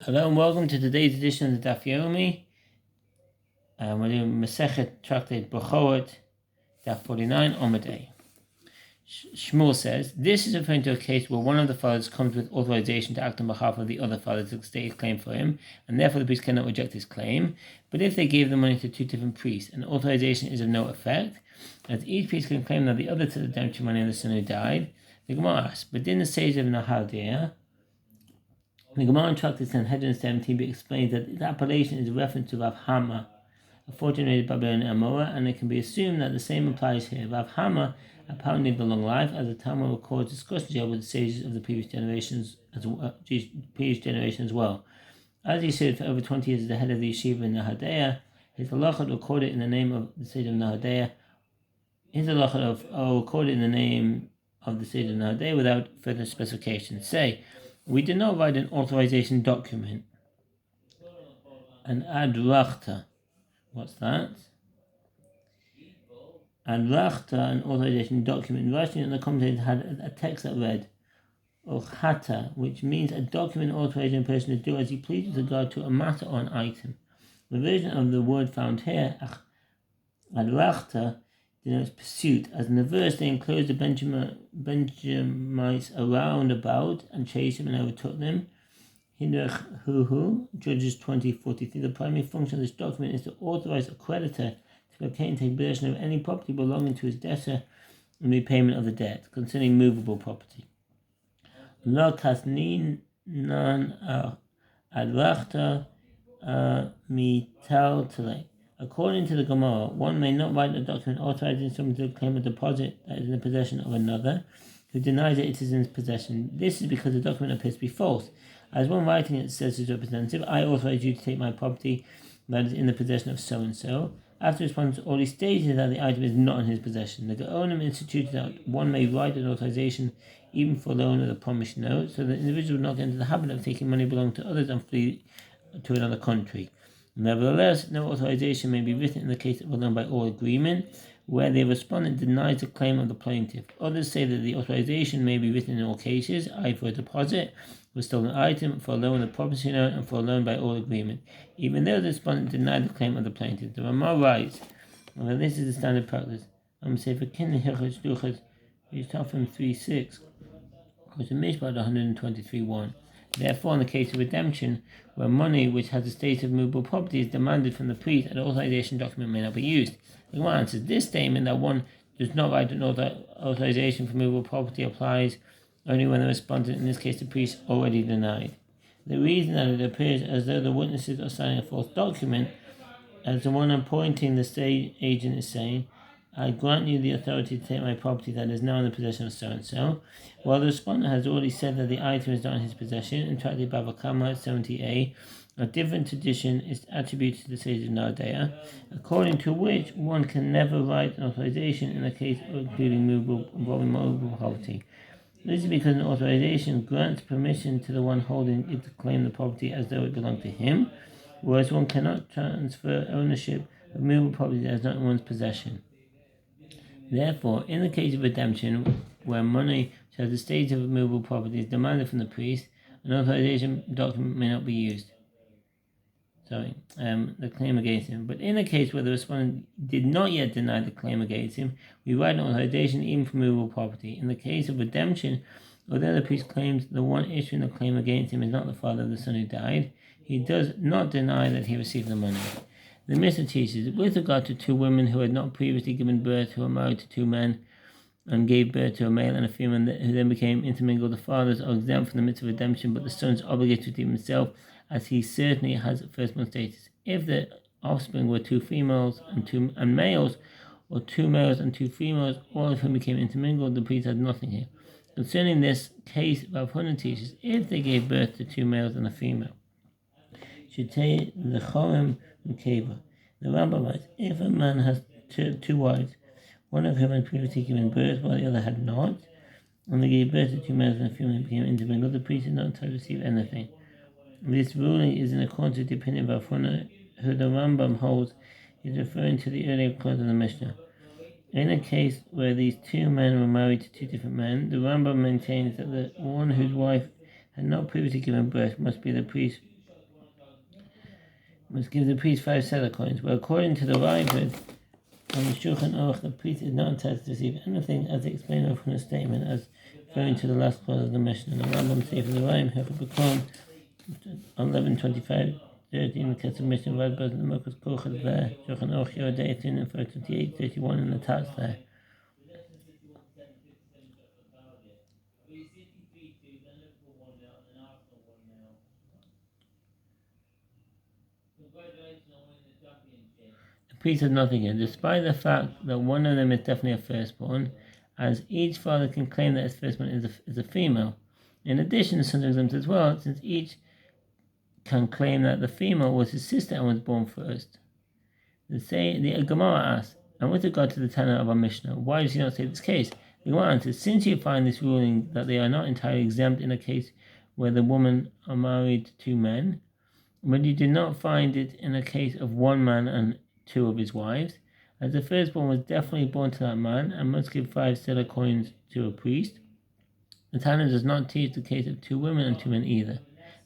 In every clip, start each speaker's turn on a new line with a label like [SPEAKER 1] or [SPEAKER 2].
[SPEAKER 1] Hello and welcome to today's edition of the Daf Yomi. We're doing Masechet Tractate Bekhorot Daf 49 Omadei. Shmuel says, this is referring to a case where one of the fathers comes with authorization to act on behalf of the other father to state his claim for him, and therefore the priest cannot reject his claim. But if they gave the money to two different priests, and authorization is of no effect, as each priest can claim that the other took the redemption money of the son who died, the Gemara asks, but in the stage of Nahaldea, the Gemara in Tractate Sanhedrin 17 explains that the appellation is a reference to Rav Hama, a 4th-generated Babylonian Amora, and it can be assumed that the same applies here. Rav Hama apparently lived a long life, as the Talmud records discussions with the sages of the previous generation as well. As he served for over 20 years as the head of the yeshiva in Nahaldea, his halachot recorded in the name of the sage of Nahaldea. His halachot are recorded in the name of the sage of Nahaldea without further specification. Say, we did not write an authorization document, an adrachta. What's that? Adrachta, an authorization document. Writing in the commentators had a text that read, Ochata, which means a document authorizing a person to do as he pleases with regard to a matter or an item. The version of the word found here, adrachta, denotes pursuit, as in the verse they enclosed the Benjamites around about and chased them and overtook them. Hidrech Huhu, Judges 20:43. The primary function of this document is to authorize a creditor to obtain and take possession of any property belonging to his debtor in repayment of the debt, concerning movable property. Lo kasnin nan adrachta mital tele. According to the Gemara, one may not write a document authorizing someone to claim a deposit that is in the possession of another who denies that it is in his possession. This is because the document appears to be false. As one writing it says to his representative, I authorize you to take my property that is in the possession of so-and-so. After response, all he stated that the item is not in his possession. The Gaonim instituted that one may write an authorization even for loan with a promised note, so that the individual will not get into the habit of taking money belonging to others and flee to another country. Nevertheless, no authorization may be written in the case of a loan by oral agreement, where the respondent denies the claim of the plaintiff. Others say that the authorization may be written in all cases, i.e. for a deposit, for a stolen item, for a loan with a promissory note, and for a loan by oral agreement, even though the respondent denied the claim of the plaintiff. The Ramah writes, that this is the standard practice. I'm say for Kin Hirchot Shluchot, we start from 3:6, which is Mishpat 123:1. Therefore, in the case of redemption, where money which has the status of movable property is demanded from the priest, an authorization document may not be used. The Gemara answers, this statement that one does not write an authorization for movable property applies only when the respondent, in this case the priest, already denied. The reason that it appears as though the witnesses are signing a false document, as the one appointing the state agent is saying, I grant you the authority to take my property that is now in the possession of so-and-so, while the respondent has already said that the item is not in his possession. In Tractate Bava Kama 70a, a different tradition is attributed to the sage of Nahaldea, according to which one can never write an authorization in a case involving movable property. This is because an authorization grants permission to the one holding it to claim the property as though it belonged to him, whereas one cannot transfer ownership of movable property that is not in one's possession. Therefore, in the case of redemption, where money which has the status of movable property is demanded from the priest, an authorization document may not be used. The claim against him. But in a case where the respondent did not yet deny the claim against him, we write an authorization even for movable property. In the case of redemption, although the priest claims the one issuing the claim against him is not the father of the son who died, he does not deny that he received the money. The Mishnah teaches, with regard to two women who had not previously given birth, who were married to two men, and gave birth to a male and a female, who then became intermingled, the fathers are exempt from the mitzvah of redemption, but the son is obligated to redeem himself, as he certainly has firstborn status. If the offspring were two females and males, or two males and two females, all of whom became intermingled, the priest had nothing here. Concerning this case, Rav Huna teaches, if they gave birth to two males and a female, should take the Chorim and Keva. The Rambam writes, if a man has two wives, one of whom had previously given birth while the other had not, and they gave birth to two males and a female and became intermingled, the priest is not entitled to receive anything. This ruling is in accordance with the opinion of Rav Huna, who the Rambam holds is referring to the earlier clause of the Mishnah. In a case where these two men were married to two different men, the Rambam maintains that the one whose wife had not previously given birth must be the priest's must give the priest 5 seller coins. But according to the Raavad on the Shulchan Aruch, the priest is not entitled to receive anything, as explained from the statement, as referring to the last clause of the Mishnah. And the Rambam say for the Raim, Bekhorot on 11:25, 13, the case of Mishnah, Raavad, the Mokas Kochel there, Shulchan Aruch, Yoredei, 13, and 528, 31, and the Tats there. The priest has nothing here, despite the fact that one of them is definitely a firstborn, as each father can claim that his firstborn is a female. In addition, some exempt as well, since each can claim that the female was his sister and was born first. The Gemara asks, and with regard to the Tana of our Mishnah, why does he not say this case? The Gemara answers, since you find this ruling that they are not entirely exempt in a case where the woman are married to 2 men, but you did not find it in a case of 1 man and 2 of his wives, as the firstborn was definitely born to that man and must give 5 silver coins to a priest. The Tana does not teach the case of 2 women and 2 men either.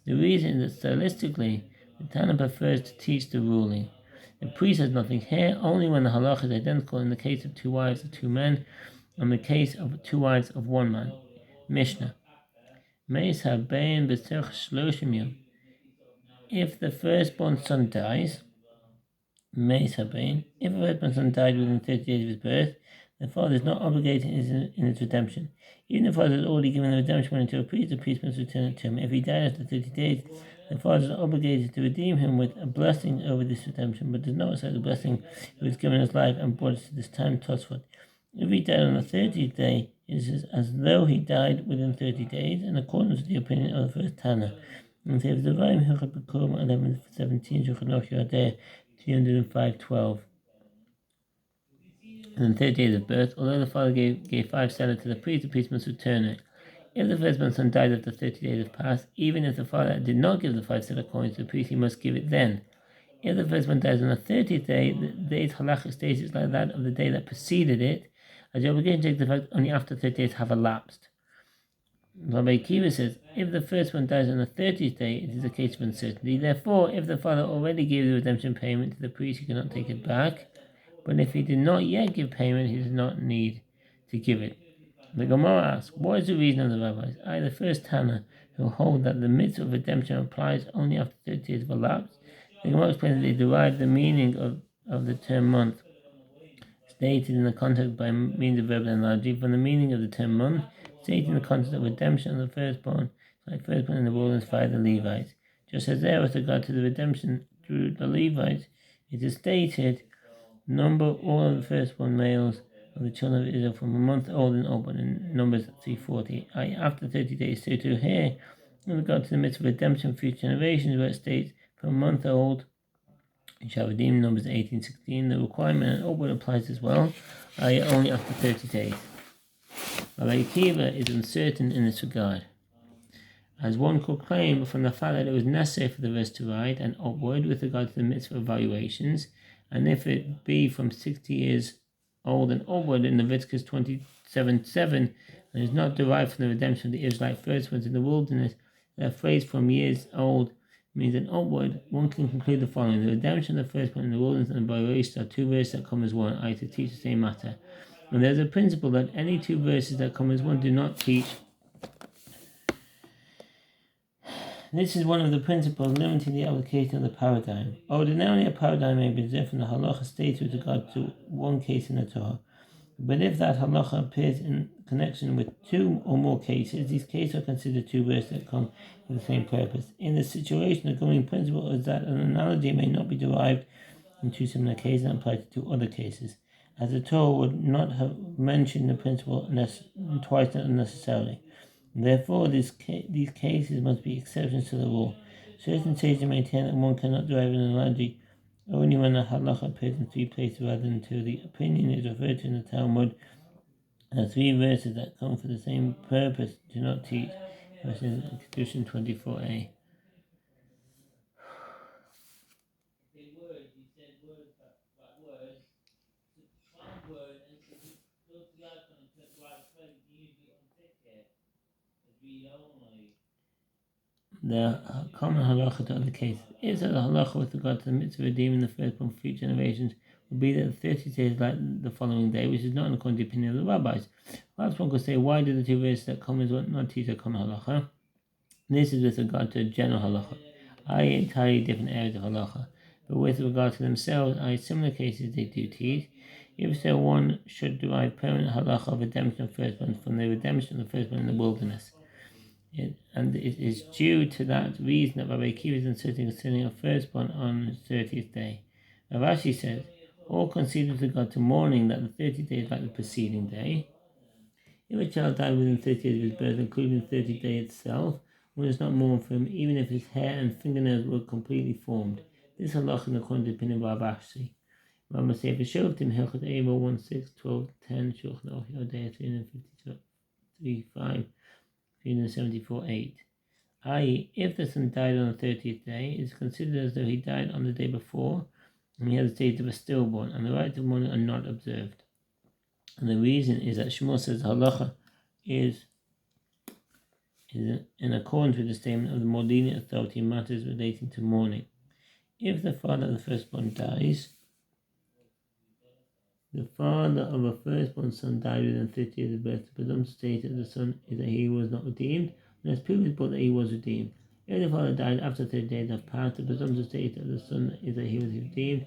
[SPEAKER 1] The reason is that stylistically, the Tana prefers to teach the ruling. The priest has nothing here, only when the halacha is identical in the case of 2 wives of 2 men and the case of 2 wives of 1 man. Mishnah. Meis habein b'tzerch shloshim yom. If the firstborn son dies, Meis habein, if the firstborn son died within 30 days of his birth, the father is not obligated in its redemption. Even if the father has already given the redemption money to a priest, the priest must return it to him. If he died after 30 days, the father is obligated to redeem him with a blessing over this redemption, but does not accept the blessing he was given his life and brought us to this time, Tosfot. If he died on the 30th day, it is as though he died within 30 days, in accordance with the opinion of the first Tana. And says the Vaim Hilchot Bekhorot 11:17, Shulchan Aruch Yoredei 205:12. And the 30 days of birth, although the father gave 5 seller to the priest must return it. If the firstborn son died after 30 days have passed, even if the father did not give the 5 seller coins to the priest, he must give it then. If the firstborn dies on the 30th day, the day's halachic status is like that of the day that preceded it, as the obligation takes effect only after 30 days have elapsed. Rabbi Akiva says, if the firstborn dies on the 30th day, it is a case of uncertainty. Therefore, if the father already gave the redemption payment to the priest, he cannot take it back. But if he did not yet give payment, he does not need to give it. The Gemara asks, what is the reason of the rabbis? The first Tana, who hold that the mitzvah of redemption applies only after 30 days have elapsed. The Gemara explains that they derive the meaning of the term month, stated in the context by means of verbal analogy, from the meaning of the term month, stated in the context of redemption of the firstborn, like firstborn in the wilderness via the Levites. Just as there with regard to the redemption through the Levites, it is stated, number all of the firstborn males of the children of Israel from a month old and upward in Numbers 3:40. After 30 days, so too here, in regard to the mitzvah of redemption for future generations, where it states from a month old, you shall redeem, Numbers 18:16. The requirement and upward applies as well, only after 30 days. Rabbi Akiva is uncertain in this regard, as one could claim from the fact that it was necessary for the verse to ride and upward with regard to the mitzvah evaluations, and if it be from 60 years old and upward in Leviticus 27:7, and is not derived from the redemption of the Israelite firstborns in the wilderness, that phrase from years old means an upward, one can conclude the following. The redemption of the firstborn in the wilderness and the evaluation are 2 verses that come as one, to teach the same matter. And there's a principle that any 2 verses that come as one do not teach. This is one of the principles limiting the application of the paradigm. Ordinarily, a paradigm may be observed from the halacha stated with regard to one case in the Torah. But if that halacha appears in connection with 2 or more cases, these cases are considered 2 verses that come for the same purpose. In this situation, the governing principle is that an analogy may not be derived in 2 similar cases and applied to 2 other cases, as the Torah would not have mentioned the principle twice unnecessarily. Therefore, these cases must be exceptions to the rule. Certain sages maintain that one cannot derive an analogy only when a halacha appears in 3 places rather than 2. The opinion is referred to in the Talmud as 3 verses that come for the same purpose do not teach. Verses Kedushin 24a. the common halacha to other cases is that the halacha with regard to the mitzvah redeeming the firstborn for future generations would be that 30 days like the following day, which is not in according to the opinion of the rabbis. Perhaps one could say, why do the two verses that come as what not teach a common halacha? This is with regard to general halacha, i.e. entirely different areas of halacha. But with regard to themselves, i.e. similar cases they do teach. If so, one should derive permanent halacha of redemption of firstborn from the redemption of the firstborn in the wilderness. And it is due to that reason that Rabbi Akiva is inserting concerning a firstborn on his 30th day. Rashi says, all conceded to God to mourning that the 30 days like the preceding day. If a child died within 30 days of his birth, including the 30th day itself, one does not mourn for him, even if his hair and fingernails were completely formed. This halacha in according to the opinion of Rashi. Rambam says, for Shoftim, Hilchot Eivah 1:6-12:10, Shulchan Aruch Yodea 353:5. 374:8. i.e., if the son died on the 30th day, it is considered as though he died on the day before, and he has the state of a stillborn, and the rites of mourning are not observed. And the reason is that Shmuel says halacha is in accordance with the statement of the more lenient authority in matters relating to mourning. If the father of the firstborn dies, the father of a firstborn son died within 30 years of birth. The presumptive state of the son is that he was not redeemed, unless proof is brought that he was redeemed. If the father died after 30 days have passed, the presumptive state of the son is that he was redeemed,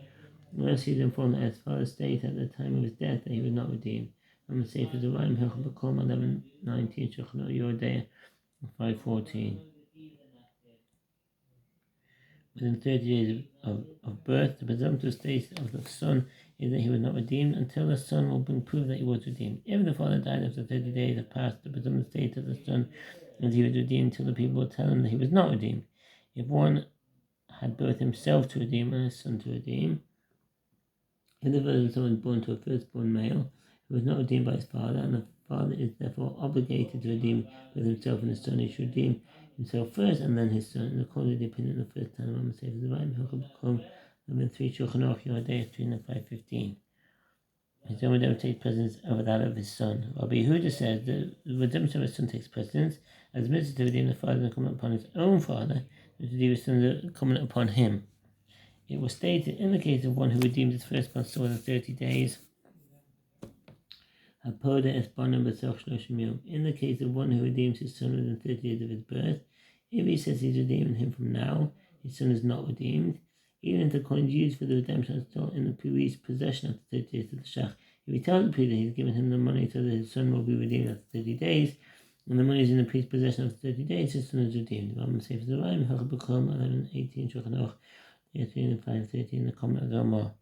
[SPEAKER 1] unless he is informed that his father's state at the time of his death that he was not redeemed. I'm going to say for the Rime Hilchot Bekhorot 11:19, Shulchan Aruch Yodea 5:14. Within 30 days of birth, the presumptive state of the son is that he was not redeemed until the son will bring proof that he was redeemed. If the father died after 30 days have passed, the presumptive state of the son is he was redeemed until the people will tell him that he was not redeemed. If one had both himself to redeem and his son to redeem, if the first son was born to a firstborn male who was not redeemed by his father, and the father is therefore obligated to redeem both himself and his son, he should redeem himself first and then his son, according to the opinion of the first time Rambam says the right Hilchot Bekhorot 3 Shulchan Aruch Yodea 3:5-15. His own redemption takes precedence over that of his son. Rabbi Yehuda says the redemption of his son takes precedence, as admitted to redeem the father incumbent upon his own father, and to redeem his son incumbent upon him. It was stated in the case of one who redeemed his firstborn son within 30 days. In the case of one who redeems his son within 30 days of his birth, if he says he's redeeming him from now, his son is not redeemed, even if the coins used for the redemption are still in the priest's possession after 30 days of the shach. If he tells the priest that he's given him the money so that his son will be redeemed after 30 days, and the money is in the priest's possession after 30 days, his son is redeemed. Rambam says the Rime Hilchot Bekhorot 11:18, Shulchan Aruch 3:5-13, the comment of the Rambam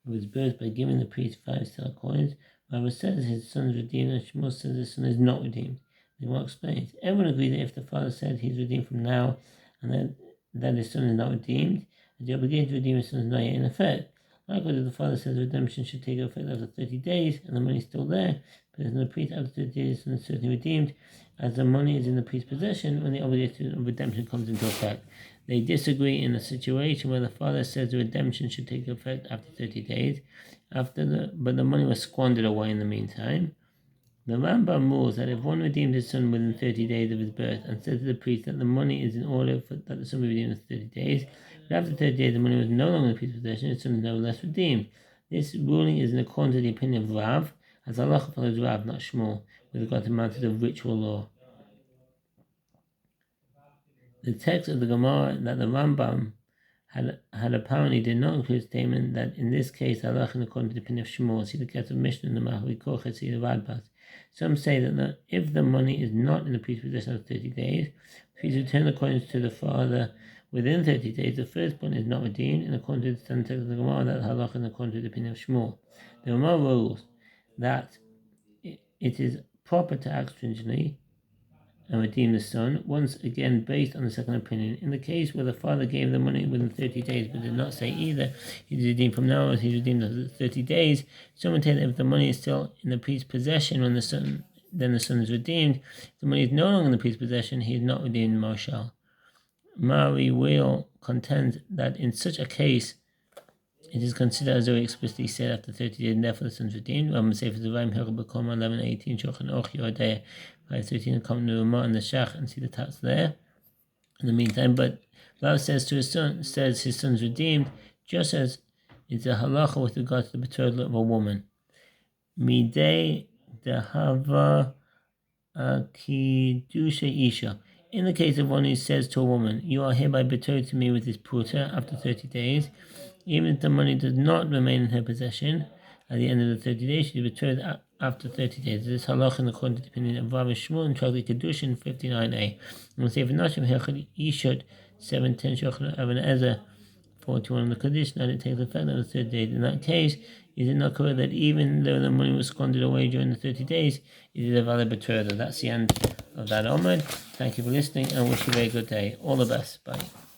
[SPEAKER 1] of his birth by giving the priest 5 silver coins. Rabbi says his son is redeemed, and Shmuel says his son is not redeemed. The Gemara explains. Everyone agrees that if the father said he's redeemed from now, and that his son is not redeemed, and the obligation to redeem his son is not yet in effect. Likewise, if the father says redemption should take effect after 30 days, and the money is still there, but there's no priest after 30 days, his son is certainly redeemed, as the money is in the priest's possession when the obligation of redemption comes into effect. They disagree in a situation where the father says the redemption should take effect after 30 days, but the money was squandered away in the meantime. The Rambam rules that if one redeemed his son within 30 days of his birth and said to the priest that the money is in order that the son be redeemed in 30 days, but after 30 days the money was no longer in the priest's possession, his son is nevertheless redeemed. This ruling is in accordance with the opinion of Rav, as halacha follows Rav, not Shmuel, with regard to matters of ritual law. The text of the Gemara that the Rambam had apparently did not include a statement that in this case halacha in accordance with the opinion of Shmuel. See the case of Mishnah in the Mahavi Kochel, see the Radbaz. Some say that if the money is not in the priest's possession after 30 days, the priest return the coins to the father within 30 days. The firstborn is not redeemed in accordance with the standard text of the Gemara that halacha in accordance with the opinion of Shmuel. The Gemara rules that it is proper to act stringently and redeem the son, once again based on the second opinion. In the case where the father gave the money within 30 days but did not say either he's redeemed from now or he's redeemed after 30 days, some would say that if the money is still in the priest's possession when then the son is redeemed. If the money is no longer in the priest's possession, he is not redeemed Marshal. Mari Wheel contends that in such a case it is considered as though he explicitly said after 30 days, and therefore the son's redeemed. Rabban Sefer Zevayim Hilchah B'Koma 11:18 Shulchan Aruch Yodeya 5:13 come to the Ramah and the Shach and see the text there. In the meantime, but Rav says to his son, says his son's redeemed, just as it's a halacha with regard to the betrothal of a woman. Midei dehava akidusha isha. In the case of one who says to a woman, "You are hereby betrothed to me with this pruta," after 30 days, even if the money does not remain in her possession at the end of the 30 days, she is betrothed after 30 days. This halacha in according to the opinion of Rav Shmuel and Tragli Kedushin 59a. And say for Nashim Hechad Ishut 7:10 Shulchan Aruch Ezra 41 on the condition that it takes effect on the 30 days. In that case, is it not correct that even though the money was squandered away during the 30 days, it is a valid betrothal? That's the end of that Omid. Thank you for listening and wish you a very good day. All the best. Bye.